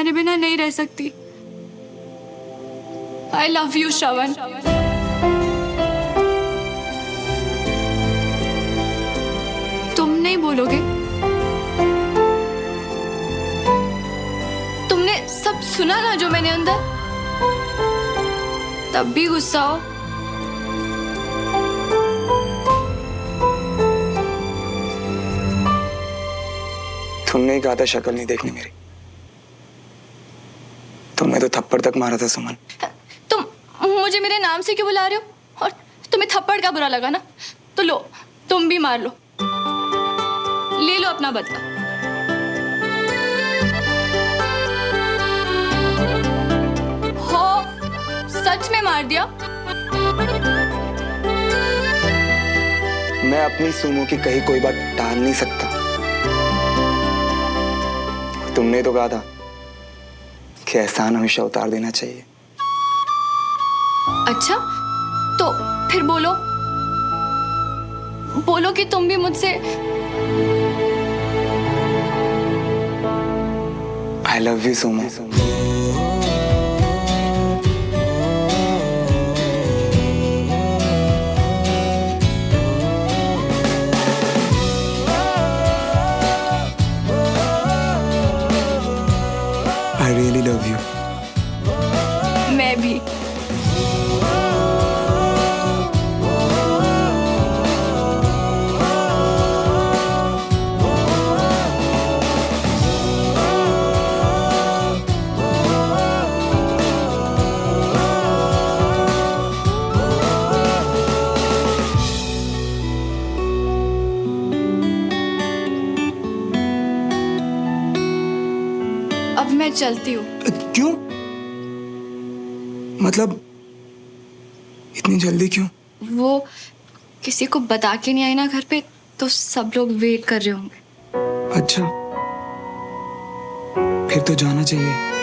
तुम्हारे बिना नहीं रह सकती। आई लव यू श्रवण। तुम नहीं बोलोगे? तुमने सब सुना ना जो मैंने अंदर, तब भी गुस्सा हो। तुमने ही कहा था शक्ल नहीं देखनी मेरी। तुमने तो थप्पड़ तक मारा था सुमन। तुम मुझे मेरे नाम से क्यों बुला रहे हो? और तुम्हें थप्पड़ का बुरा लगा ना, तो लो तुम भी मार लो, ले लो अपना बदला। हो, सच में मार दिया? मैं अपनी सुमो की कही कोई बात टाल नहीं सकता। तुमने तो कहा था कि एहसान हमेशा उतार देना चाहिए। अच्छा, तो फिर बोलो, बोलो कि तुम भी मुझसे I love you Sumo. I really love you. मैं भी। अब मैं चलती हूँ। क्यों? मतलब इतनी जल्दी क्यों? वो किसी को बता के नहीं आई ना घर पे, तो सब लोग वेट कर रहे होंगे। अच्छा, फिर तो जाना चाहिए।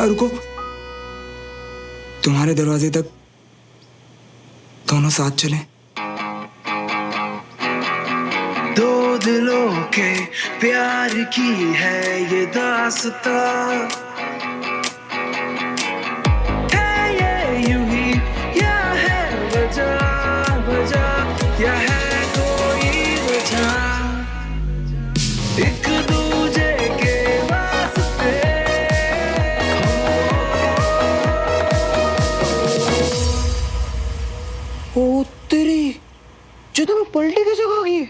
रुको, तुम्हारे दरवाजे तक दोनों साथ चले। दो दिलों के प्यार की है ये दास्तां, है ये यूं ही या है वजह वजह या है कोई वजह, एक दूजे के वास्ते ओ तेरी, जो तुम्हें पलटी कैसे खागी?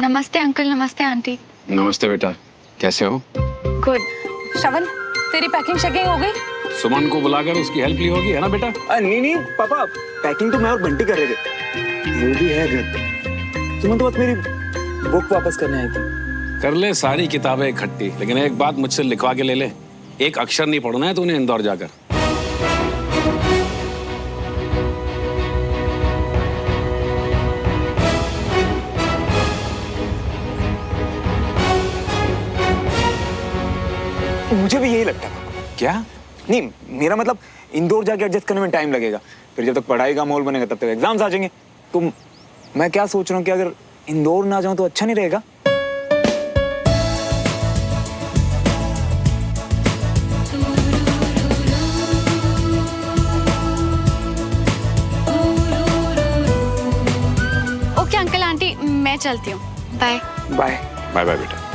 नमस्ते अंकल, नमस्ते आंटी। नमस्ते बेटा, कैसे हो? गुड। श्रवण, तेरी पैकिंग शैकिंग हो गई? सुमन को बुलाकर उसकी हेल्प ली होगी, है ना बेटा? नहीं नहीं पापा, पैकिंग तो मैं और बंटी कर रहे थे। वो भी है घर। सुमन तो बस मेरी बुक वापस करने आई थी। कर ले सारी किताबें इकट्ठी, लेकिन एक बात मुझसे लिखवा के ले ले, एक अक्षर नहीं पढ़ना है तूने इंदौर जाकर। मुझे भी यही लगता है। क्या? नहीं, मेरा मतलब इंदौर जाके एडजस्ट करने में टाइम लगेगा, फिर जब तक पढ़ाई का माहौल बनेगा तब तक एग्जाम्स आ जाएंगे। तो मैं क्या सोच रहा हूँ कि अगर इंदौर ना जाऊं तो अच्छा नहीं रहेगा? ओके अंकल आंटी, मैं चलती हूँ। Bye bye. बाय बाय बेटा।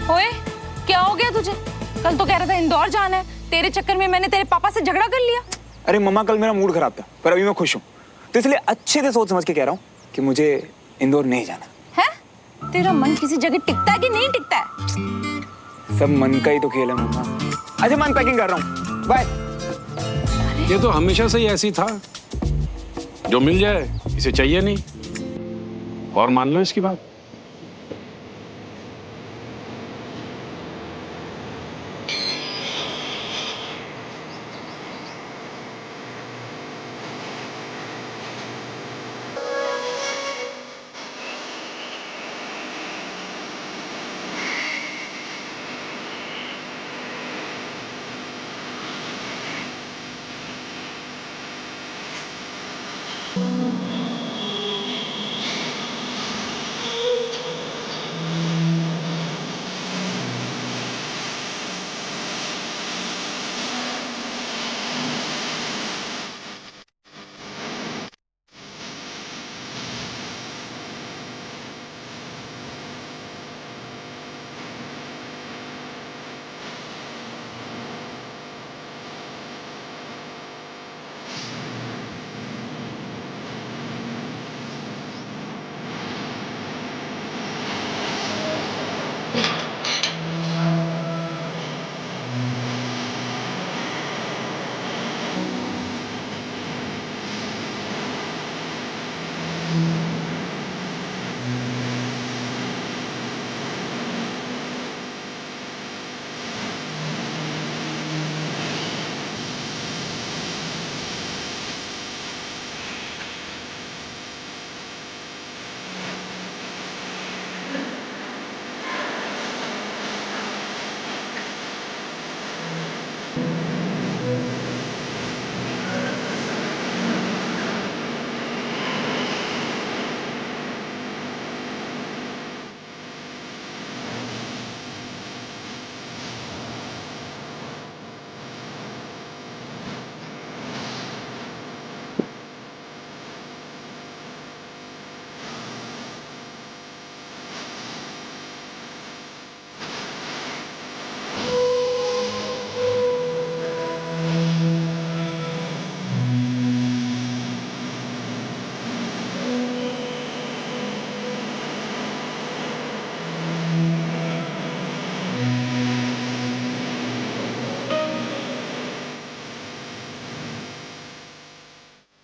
ओए, क्या हो गया तुझे? कल तो कह रहा था इंदौर जाना है, तेरे चक्कर में मैंने तेरे पापा से झगड़ा कर लिया। अरे मम्मा, कल मेरा मूड खराब था, पर अभी मैं खुश हूँ, तो इसलिए अच्छे से सोच समझ के कह रहा हूँ। कि मुझे इंदौर नहीं जाना। है? तेरा मन किसी जगह टिकता है कि नहीं टिकता है? सब मन का ही तो खेल है मम्मा। अच्छा मैं पैकिंग कर रहा हूँ, बाय। ये तो हमेशा से ही ऐसी था, जो मिल जाए इसे चाहिए नहीं, और मान लो इसकी बात।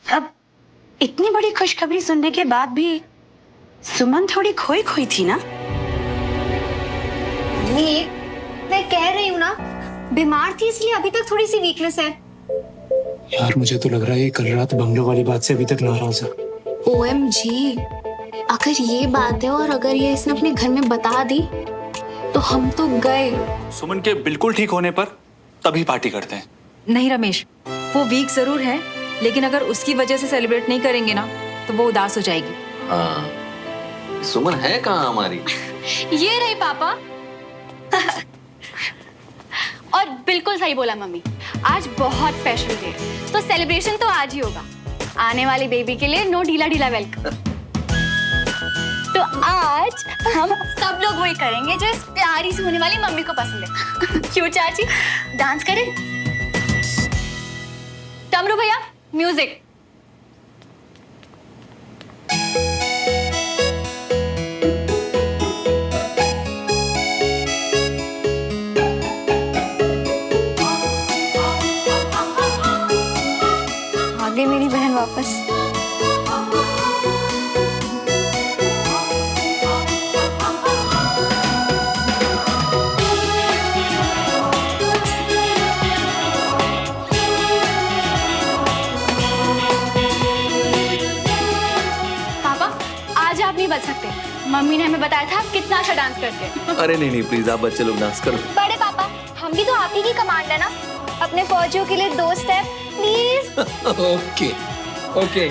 अब इतनी बड़ी खुशखबरी सुनने के बाद भी सुमन थोड़ी खोई खोई थी ना। नहीं, मैं कह रही हूँ ना, बीमार थी इसलिए अभी तक थोड़ी सी वीकनेस है। यार मुझे तो लग रहा है ये कल रात बंगलो वाली बात से अभी तक नाराज है। OMG, अगर ये बात है और अगर ये इसने अपने घर में बता दी तो हम तो गए। सुमन के बिल्कुल ठीक होने पर तभी पार्टी करते हैं। नहीं रमेश, वो वीक जरूर है, लेकिन अगर उसकी वजह से सेलिब्रेट नहीं करेंगे ना तो वो उदास हो जाएगी। हाँ, सुमन है कहाँ हमारी? ये रही पापा। और बिल्कुल सही बोला मम्मी, आज बहुत स्पेशल डे है, तो सेलिब्रेशन तो आज ही होगा। आने वाली बेबी के लिए नो ढीला ढीला वेलकम। तो आज हम सब लोग वही करेंगे जो इस प्यारी सी होने वाली मम्मी को पसंद है। क्यों चाची, डांस करें? टमरू भैया, म्यूजिक। आ गई मेरी बहन वापस। बच सकते, मम्मी ने हमें बताया था आप कितना अच्छा डांस करते हैं। अरे नहीं नहीं प्लीज, आप बच्चे लोग डांस करो। बड़े पापा, हम भी तो आप ही की कमांड है ना, अपने फौजियों के लिए 2 स्टेप प्लीज। ओके ओके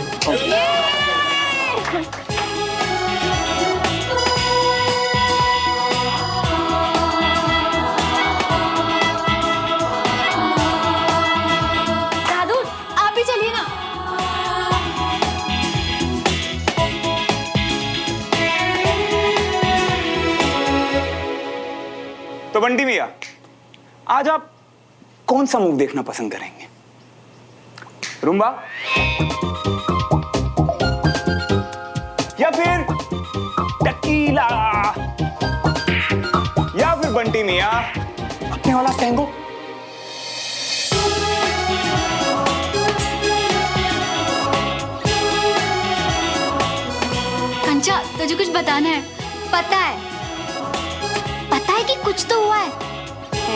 दादू आप भी चलिए ना। तो बंटी भैया, आज आप कौन सा मूव देखना पसंद करेंगे? रुम्बा, फिर टकीला या फिर बंटी मिया अपने वाला टैंगो। कंचा, तुझे कुछ बताना है? पता है कि कुछ तो हुआ है।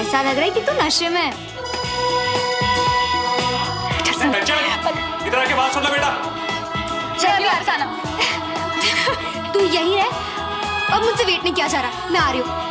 ऐसा लग रहा है कि तू नशे में है। इधर आके बात सुन लो बेटा। चल यार साना, तू यही रह। अब मुझसे वेट नहीं किया जा रहा, मैं आ रही हूँ।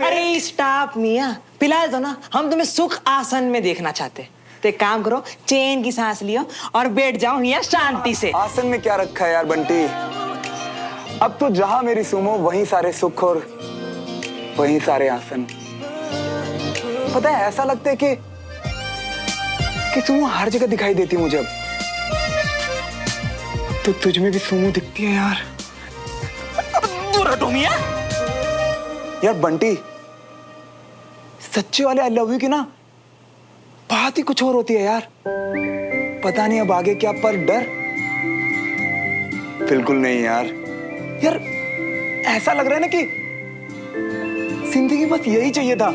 अरे स्टॉप मिया, पिला दो ना, हम तुम्हें सुख आसन में देखना चाहते हैं। तो एक काम करो, चैन की सांस लियो और बैठ जाओ मिया शांति से। आसन में क्या रखा है यार बंटी? अब तो जहां मेरी सुमो वहीं सारे सुख और वहीं सारे आसन। पता है ऐसा लगता है कि सुमो हर जगह दिखाई देती मुझे अब। तो तुझ में भी सुमो दिखती है यार। दूर हटो मिया। यार बंटी, सच्चे वाले आई लव यू की ना बात ही कुछ और होती है यार। पता नहीं अब आगे क्या, पर डर बिल्कुल नहीं यार। यार ऐसा लग रहा है ना कि जिंदगी बस यही चाहिए था,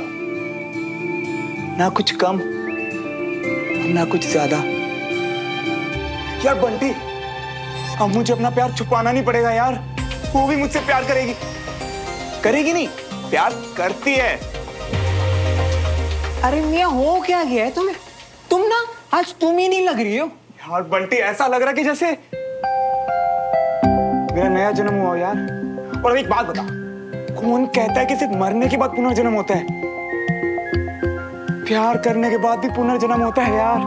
ना कुछ कम ना कुछ ज्यादा। यार बंटी, अब मुझे अपना प्यार छुपाना नहीं पड़ेगा यार। वो भी मुझसे प्यार करेगी नहीं, प्यार करती है। अरे मिया हो क्या गया है तुम्हें? तुम ना आज तुम ही नहीं लग रही हो यार बंटी। ऐसा लग रहा है कि जैसे मेरा नया जन्म हुआ यार। और अब एक बात बता, कौन कहता है कि सिर्फ मरने के बाद पुनर्जन्म होता है? प्यार करने के बाद भी पुनर्जन्म होता है यार।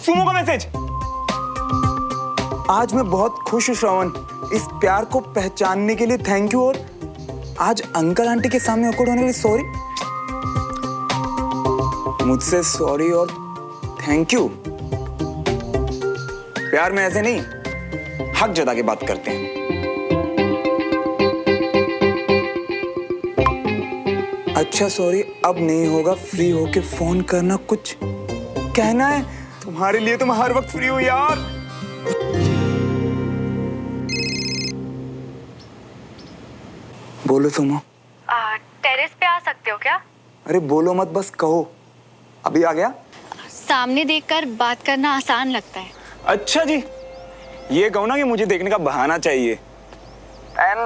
सुमो का मैसेज। आज मैं बहुत खुश हूं श्रवण, इस प्यार को पहचानने के लिए थैंक यू। और आज अंकल आंटी के सामने awkward होने के लिए सॉरी। मुझसे सॉरी और थैंक यू। प्यार में ऐसे नहीं, हक जता के बात करते हैं। अच्छा सॉरी, अब नहीं होगा। फ्री होके फोन करना, कुछ कहना है? तुम्हारे लिए तो मैं हर वक्त फ्री हूं यार। बोलो सुमो। टेरेस पे आ सकते हो क्या? अरे बोलो मत, बस कहो। अभी आ गया। सामने देखकर बात करना आसान लगता है। अच्छा जी, ये कहो ना कि मुझे देखने का बहाना चाहिए। एंड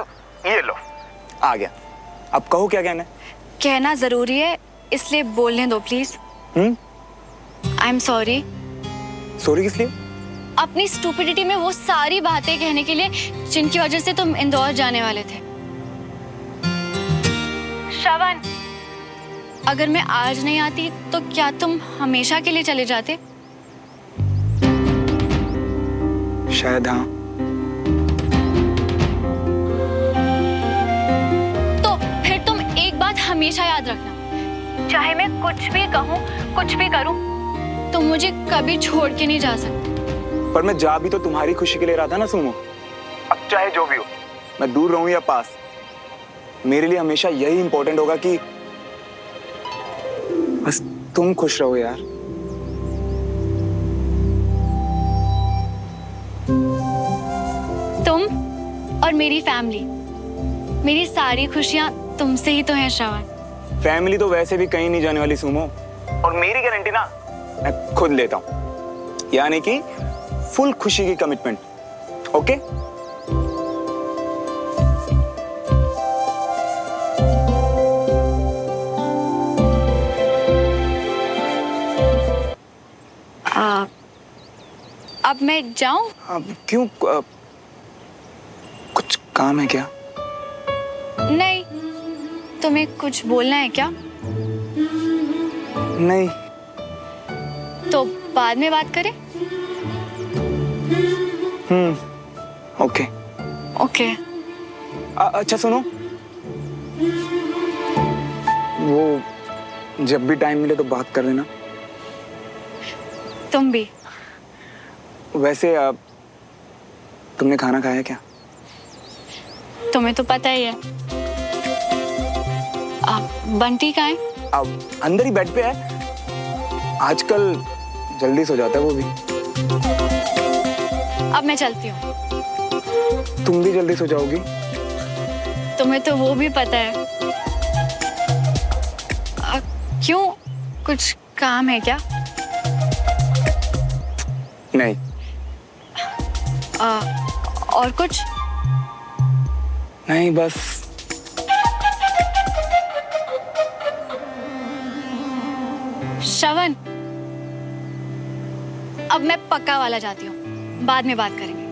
ये लो, आ गया। अब कहो क्या कहना है। कहना जरूरी है, इसलिए बोलने दो please. I am sorry. Sorry किस लिए? अपनी स्टूपिडिटी में वो सारी बातें कहने के लिए जिनकी वजह से तुम इंदौर जाने वाले थे। श्रवण, अगर मैं आज नहीं आती तो क्या तुम हमेशा के लिए चले जाते? शायद हाँ। तो फिर तुम एक बात हमेशा याद रखना, चाहे मैं कुछ भी कहूँ कुछ भी करूँ, तुम मुझे कभी छोड़ के नहीं जा सकते। पर मैं जा भी तो तुम्हारी खुशी के लिए रहा था ना सुमो। अब चाहे जो भी हो, मैं दूर रहूं या पास, मेरे लिए हमेशा यही इंपॉर्टेंट होगा कि बस तुम खुश रहो यार। तुम और मेरी फैमिली, मेरी सारी खुशियां तुमसे ही तो हैं श्रवण। फैमिली तो वैसे भी कहीं नहीं जाने वाली सुमो, और मेरी गारंटी ना मैं खुद लेता हूं, यानी कि फुल खुशी की कमिटमेंट। ओके? अब मैं जाऊं? अब क्यों? कुछ काम है क्या? नहीं, तुम्हें कुछ बोलना है क्या? नहीं। तो बाद में बात करें? ओके। ओके। अच्छा सुनो, वो जब भी टाइम मिले तो बात कर लेना। तुम भी। वैसे तुमने खाना खाया क्या? तुम्हें तो पता ही है। बंटी कहाँ है? अब अंदर ही बेड पे है। आजकल जल्दी सो जाता है वो भी। अब मैं चलती हूँ। तुम भी जल्दी सो जाओगी? तुम्हें तो वो भी पता है। क्यों, कुछ काम है क्या? नहीं। और कुछ? नहीं, बस श्रवण, अब मैं पक्का वाला जाती हूँ, बाद में बात करेंगे।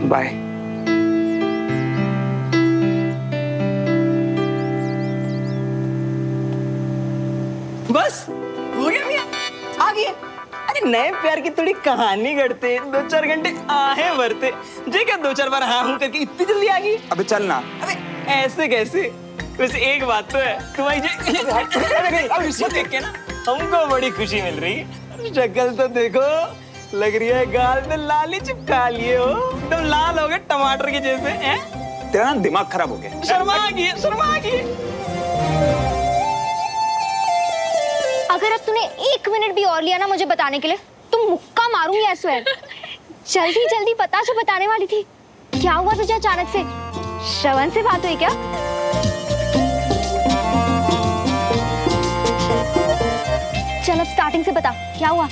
बाय। बस हो गया भैया, आ गए। अरे नए प्यार की थोड़ी कहानी गढ़ते, 2-4 घंटे आहें भरते, जे क्या 2-4 बार हाँ हूं करके इतनी जल्दी आ गई? अबे चल ना। अबे ऐसे कैसे? वैसे एक बात तो है, तुम्हारी खुशी देख के ना हमको बड़ी खुशी मिल रही है। शक्ल तो देखो, लग रही है गाल पे लाली चिपका लिए हो, तुम लाल हो गए टमाटर के जैसे हैं। तेरा ना दिमाग खराब हो गया। शर्मा आ गई। अगर अब तूने 1 मिनट भी और लिया ना मुझे बताने के लिए, तुम मुक्का मारूंगी आई स्वेयर। जल्दी जल्दी बता जो बताने वाली थी। क्या हुआ तुझे अचानक से? श्रवण से बात हुई क्या? चल अब स्टार्टिंग से बता, क्या हुआ?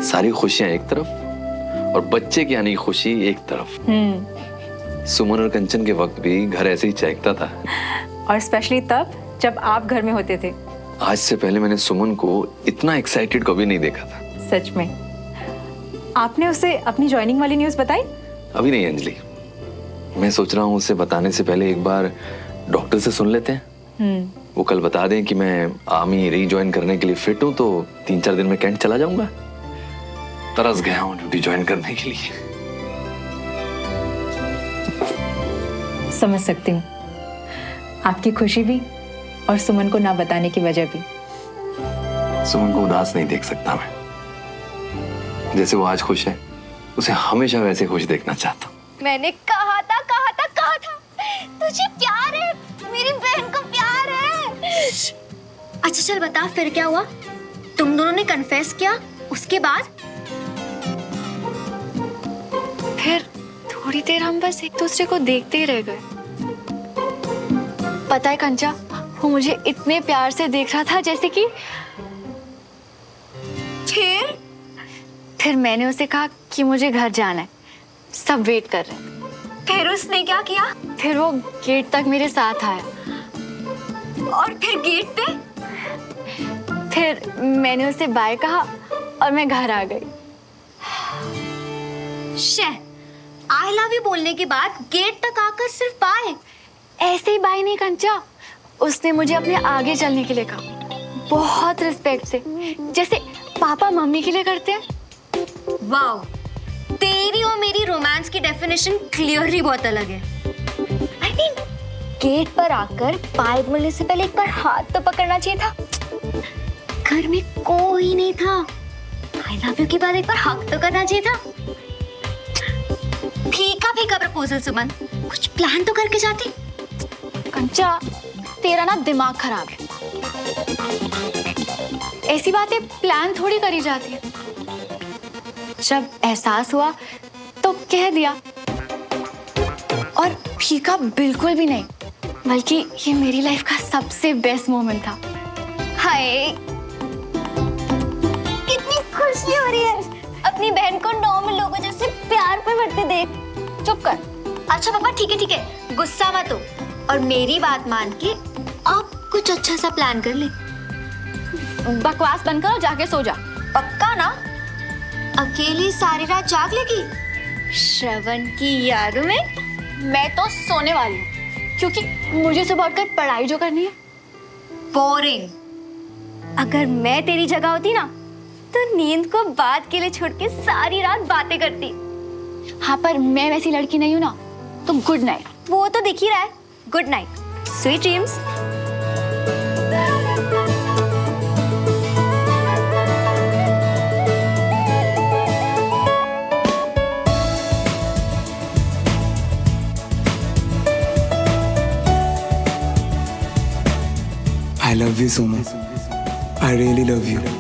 सारी खुशियां एक तरफ और बच्चे की आने की खुशी एक तरफ। सुमन और कंचन के वक्त भी घर ऐसे ही चहकता था। और स्पेशली तब जब आप घर में होते थे। आज से पहले मैंने सुमन को इतना एक्साइटेड कभी नहीं देखा था। सच में। आपने उसे अपनी ज्वाइनिंग वाली न्यूज़ बताई? अभी नहीं अंजलि, मैं सोच रहा हूँ उसे बताने से पहले एक बार डॉक्टर से सुन लेते हैं। वो कल बता दें कि मैं आर्मी रीज्वाइन करने के लिए फिट हूँ तो 3-4 दिन में कैंट चला जाऊंगा। तरस गया हूँ ड्यूटी ज्वाइन करने के लिए। समझ सकती हूँ आपकी खुशी भी और सुमन को ना बताने की वजह भी। सुमन को उदास नहीं देख सकता मैं। जैसे वो आज खुश है, उसे हमेशा वैसे खुश देखना चाहता हूँ। मैंने कहा था तुझे प्यार है, मेरी बहन को प्यार है। अच्छा चल बता फिर क्या हुआ? तुम दोनों ने कन्फेस किया, उसके बाद? फिर थोड़ी देर हम बस एक दूसरे को देखते ही रह गए। पता है कंचा, वो मुझे इतने प्यार से देख रहा था जैसे कि फिर मैंने उसे कहा कि मुझे घर जाना है, सब वेट कर रहे हैं। फिर उसने क्या किया? फिर वो गेट तक मेरे साथ आया। और फिर गेट पे? फिर मैंने उसे बाय कहा और मैं घर आ गई। आई लव यू बोलने के बाद गेट तक आकर सिर्फ बाय? ऐसे ही बाय नहीं कंचा, उसने मुझे अपने आगे चलने के लिए कहा, बहुत रिस्पेक्ट से, जैसे पापा मम्मी के लिए करते हैं। वाओ, तेरी और मेरी रोमांस की डेफिनेशन क्लियरली बहुत अलग है। I mean, गेट पर आकर बाय बोलने से पहले एक बार हाथ तो पकड़ना चाहिए था। घर में कोई नहीं था, आई लव यू के बाद एक बार हक तो करना चाहिए था। फीका फीका प्रपोजल सुमन, कुछ प्लान तो करके जाती। कंचा, तेरा ना दिमाग खराब है। ऐसी बातें प्लान थोड़ी करी जाती है। जब एहसास हुआ तो कह दिया, और फीका बिल्कुल भी नहीं, बल्कि ये मेरी लाइफ का सबसे बेस्ट मोमेंट था। हाय, कितनी खुशी हो रही है अपनी बहन को नॉर्मल लोगों जैसे प्यार पे बढ़ते देख। चुप कर। अच्छा पापा ठीक है, गुस्सा मत हो और मेरी बात मान के आप कुछ अच्छा सा प्लान कर ले। बकवास बंद कर और जाके सो जा। पक्का ना? अकेली सारी रात जाग लेगी श्रवण की यादों में? मैं तो सोने वाली हूँ, क्योंकि मुझे सुबह उठकर पढ़ाई जो करनी है। बोरिंग। अगर मैं तेरी जगह होती ना तो नींद को बात के लिए छोड़ के सारी रात बातें करती। हाँ, पर मैं वैसी लड़की नहीं हूँ ना, तो गुड नाइट। वो तो दिख ही रहा है। Good night, sweet dreams. I love you so much. I really love you.